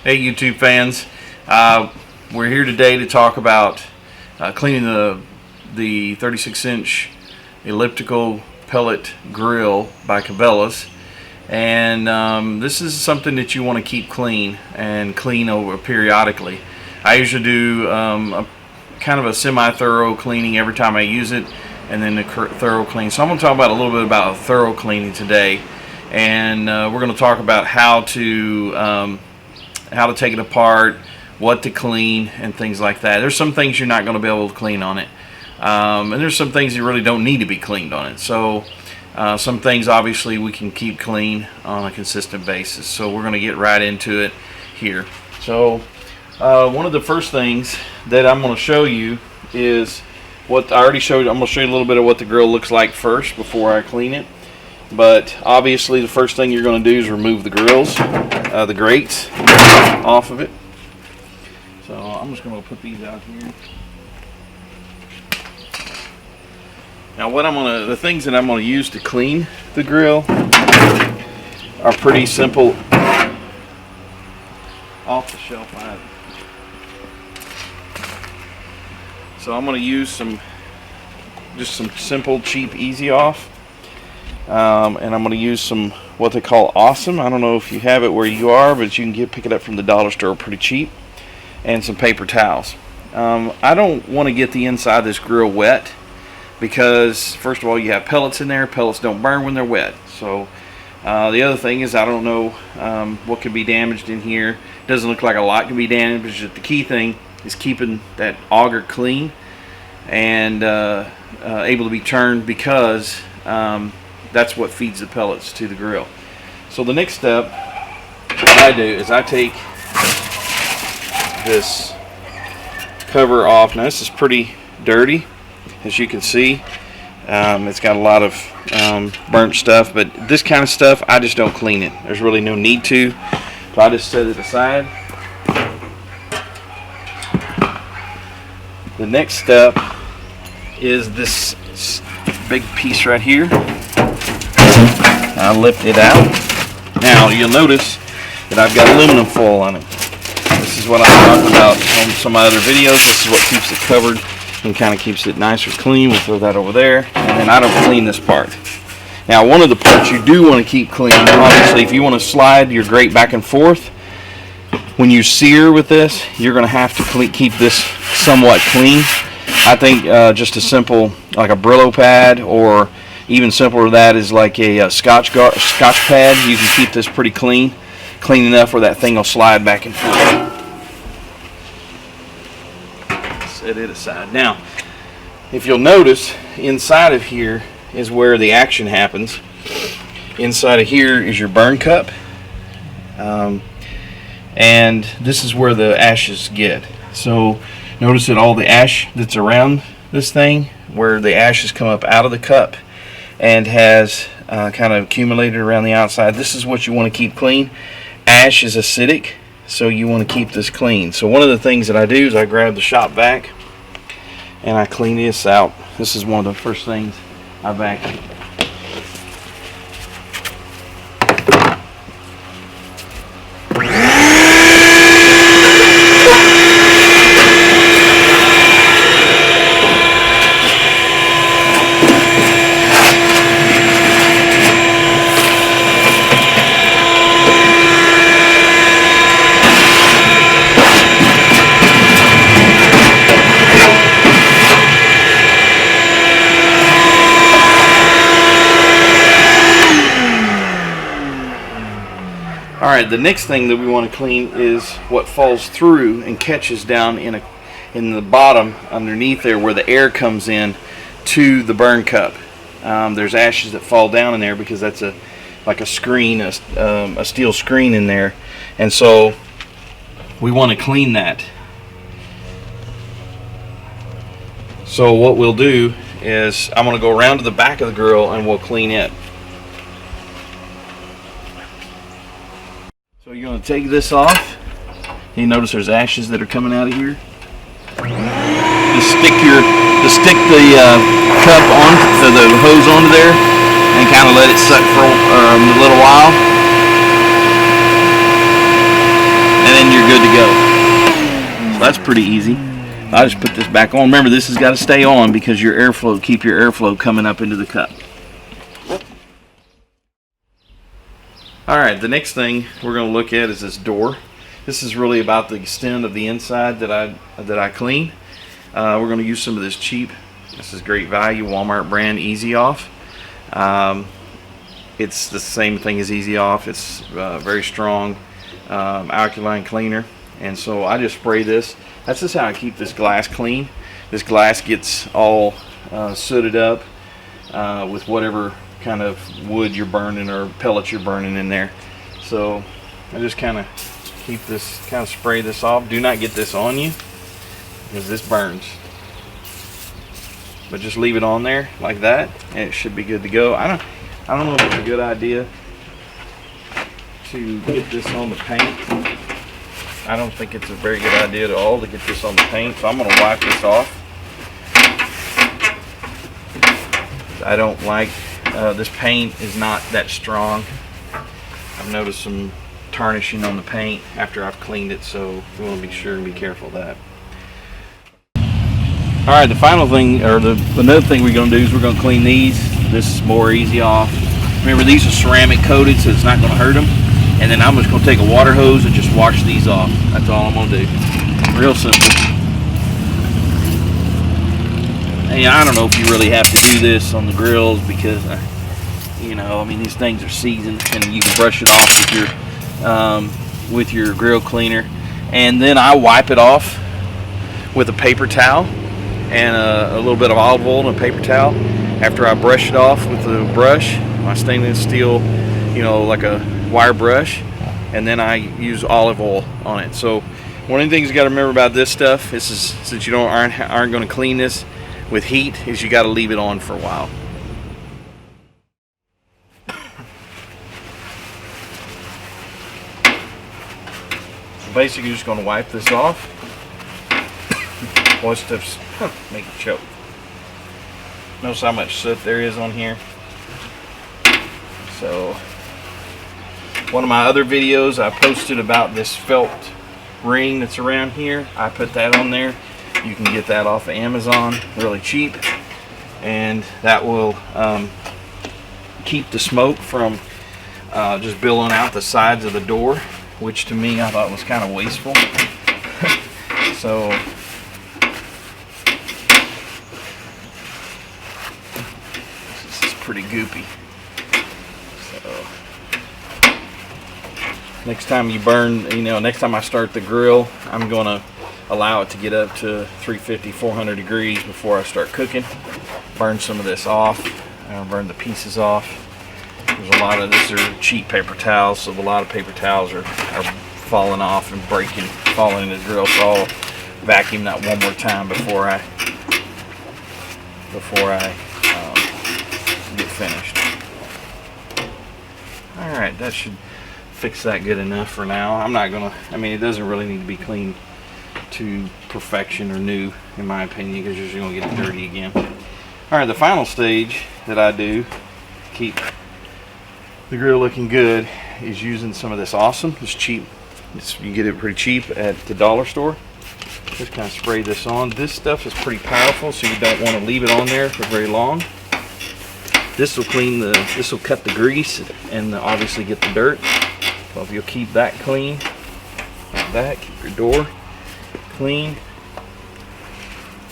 Hey YouTube fans, we're here today to talk about cleaning the 36-inch elliptical pellet grill by Cabelas, and this is something that you want to keep clean and clean over periodically. I usually do kind of a semi-thorough cleaning every time I use it, and then a thorough clean. So I'm going to talk about a little bit about thorough cleaning today, and we're going to talk about how to take it apart, what to clean, and things like that. There's some things you're not going to be able to clean on it, and there's some things you really don't need to be cleaned on it. So some things obviously we can keep clean on a consistent basis. So we're going to get right into it here. So one of the first things that I'm going to show you is what I already showed. I'm going to show you a little bit of what the grill looks like first before I clean it. But obviously the first thing you're going to do is remove the grills, the grates off of it. So I'm just going to put these out here. Now the things that I'm going to use to clean the grill are pretty simple, off the shelf items. So I'm going to use just some simple, cheap, easy off. And I'm going to use some what they call Awesome. I don't know if you have it where you are, but you can pick it up from the dollar store pretty cheap. And some paper towels. I don't want to get the inside of this grill wet because, first of all, you have pellets in there. Pellets don't burn when they're wet. So the other thing is, I don't know what could be damaged in here. It doesn't look like a lot can be damaged. But the key thing is keeping that auger clean and able to be turned, because that's what feeds the pellets to the grill. So the next step I do is I take this cover off. Now this is pretty dirty, as you can see. It's got a lot of burnt stuff, but this kind of stuff I just don't clean it. There's really no need to, so I just set it aside. The next step is this big piece right here. I lift it out. Now you'll notice that I've got aluminum foil on it. This is what I talked about on some of my other videos. This is what keeps it covered and kind of keeps it nice or clean. We'll throw that over there, and then I don't clean this part. Now one of the parts you do want to keep clean, obviously, if you want to slide your grate back and forth, when you sear with this, you're going to have to keep this somewhat clean. I think just a simple, like a Brillo pad, or even simpler than that is like a Scotch pad. You can keep this pretty clean enough where that thing will slide back and forth. Set it aside. Now, if you'll notice, inside of here is where the action happens. Inside of here is your burn cup, and this is where the ashes get. So notice that all the ash that's around this thing, where the ashes come up out of the cup and has kind of accumulated around the outside, this is what you want to keep clean. Ash is acidic, so you want to keep this clean. So one of the things that I do is I grab the shop vac and I clean this out. This is one of the first things I vacuum. Alright, the next thing that we want to clean is what falls through and catches down in the bottom underneath there, where the air comes in to the burn cup. There's ashes that fall down in there because that's like a screen, a steel screen in there, and so we want to clean that. So what we'll do is I'm going to go around to the back of the grill and we'll clean it. So you're going to take this off. You notice there's ashes that are coming out of here. Just stick the cup on, the hose onto there, and kind of let it suck for a little while. And then you're pretty easy. I'll just put this back on. Remember, this has got to stay on because your airflow, keep your airflow coming up into the cup. Alright, the next thing we're going to look at is this door. This is really about the extent of the inside that I clean. We're going to use some of this cheap, this is great value, Walmart brand Easy Off. It's the same thing as Easy Off. It's very strong alkaline cleaner, and so I just spray this. That's just how I keep this glass clean. This glass gets all sooted up with whatever kind of wood you're burning or pellets you're burning in there. So I just kind of keep this, kind of spray this off. Do not get this on you because this burns. But just leave it on there like that and it should be good to go. I don't know if it's a good idea to get this on the paint. I don't think it's a very good idea at all to get this on the paint, so I'm going to wipe this off. I don't like, this paint is not that strong. I've noticed some tarnishing on the paint after I've cleaned it, so we want to be sure and be careful of that. Alright, the final thing, or another thing we're going to do is we're going to clean these. This is more Easy Off. Remember, these are ceramic coated, so it's not going to hurt them. And then I'm just going to take a water hose and just wash these off. That's all I'm going to do. Real simple. And I don't know if you really have to do this on the grills because, you know, I mean, these things are seasoned and you can brush it off with your grill cleaner. And then I wipe it off with a paper towel and a little bit of olive oil and a paper towel. After I brush it off with the brush, my stainless steel, you know, like a wire brush, and then I use olive oil on it. So one of the things you got to remember about this stuff is since you aren't going to clean this with heat, is you got to leave it on for a while. So basically, you're just going to wipe this off. Boy, stuff's make it choke. Notice how much soot there is on here. So one of my other videos I posted about this felt ring that's around here, I put that on there. You can get that off of Amazon really cheap, and that will keep the smoke from just billowing out the sides of the door, which to me I thought was kind of wasteful. So this is pretty goopy. So next time you burn, you know, next time I start the grill, I'm going to allow it to get up to 350, 400 degrees before I start cooking. Burn some of this off, burn the pieces off. There's a lot of, these are cheap paper towels, so a lot of paper towels are falling off and breaking, falling in the grill. So I'll vacuum that one more time before I get finished. Alright, that should fix that good enough for now. I'm not gonna, I mean, it doesn't really need to be cleaned to perfection or new, in my opinion, because you're just gonna get it dirty again. Alright, the final stage that I do to keep the grill looking good is using some of this awesome, this cheap, you get it pretty cheap at the dollar store. Just kind of spray this on. This stuff is pretty powerful, so you don't want to leave it on there for very long. This will clean the, this will cut the grease and obviously get the dirt. So if you'll keep that clean, like that, keep your door clean.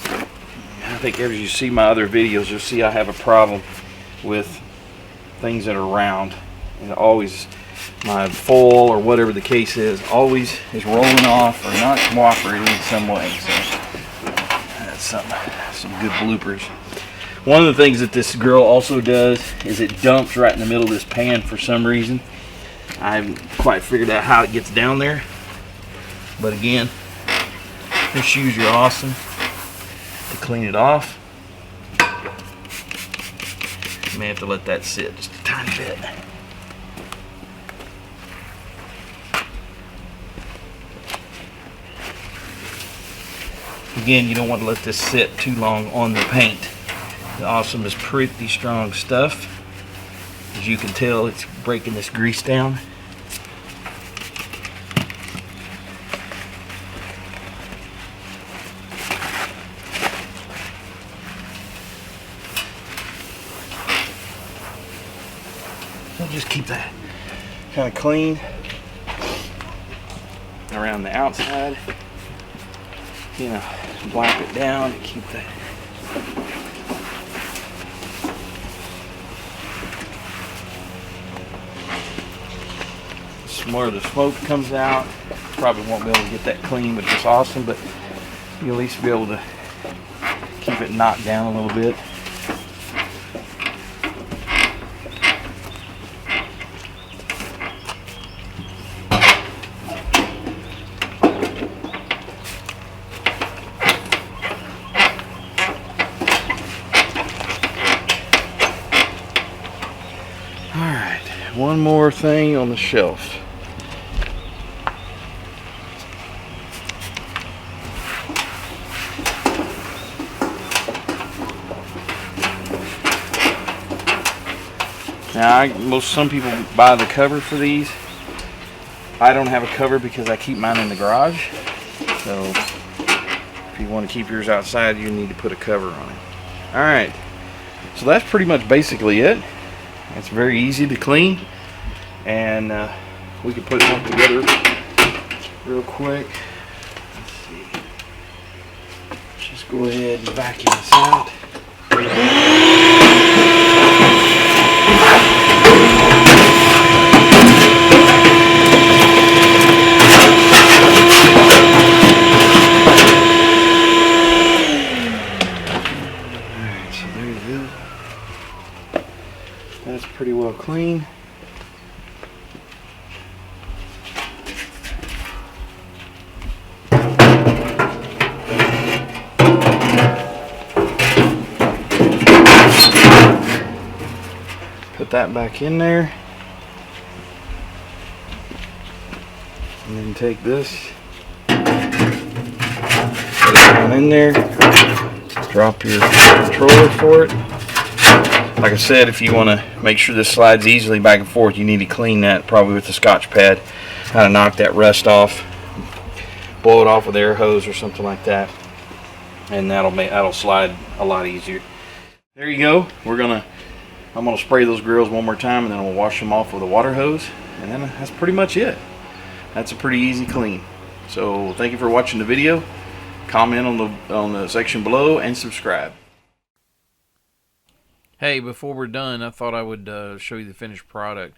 I think as you see my other videos, you'll see I have a problem with things that are round, and always my foil or whatever the case is always is rolling off or not cooperating in some way. So that's some good bloopers. One of the things that this grill also does is it dumps right in the middle of this pan for some reason. I haven't quite figured out how it gets down there, but again, your shoes are awesome to clean it off. You may have to let that sit just a tiny bit. Again, you don't want to let this sit too long on the paint. The awesome is pretty strong stuff. As you can tell, it's breaking this grease down. keep that kind of clean around the outside. You know, wipe it down and keep that. More of the smoke comes out. Probably won't be able to get that clean, but it's awesome. But you'll at least be able to keep it knocked down a little bit. All right, one more thing on the shelf. Now, some people buy the cover for these. I don't have a cover because I keep mine in the garage. So, if you want to keep yours outside, you need to put a cover on it. All right. So that's pretty much basically it. It's very easy to clean, and we can put one together real quick. Let's see. Just go ahead and vacuum this out. That's pretty well clean. Put that back in there. And then take this. Put it on in there. Drop your controller for it. Like I said, if you want to make sure this slides easily back and forth, you need to clean that probably with the Scotch pad. Kind of knock that rust off, blow it off with an air hose or something like that, and that'll slide a lot easier. There you go. I'm gonna spray those grills one more time, and then we'll wash them off with a water hose, and then that's pretty much it. That's a pretty easy clean. So thank you for watching the video. Comment on the section below and subscribe. Hey, before we're done, I thought I would show you the finished product.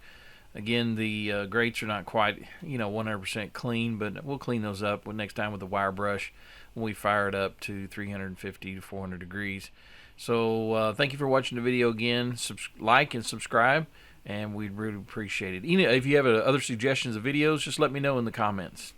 Again, the grates are not quite, 100% clean, but we'll clean those up next time with the wire brush when we fire it up to 350 to 400 degrees. So thank you for watching the video again. Like and subscribe, and we'd really appreciate it. If you have other suggestions of videos, just let me know in the comments.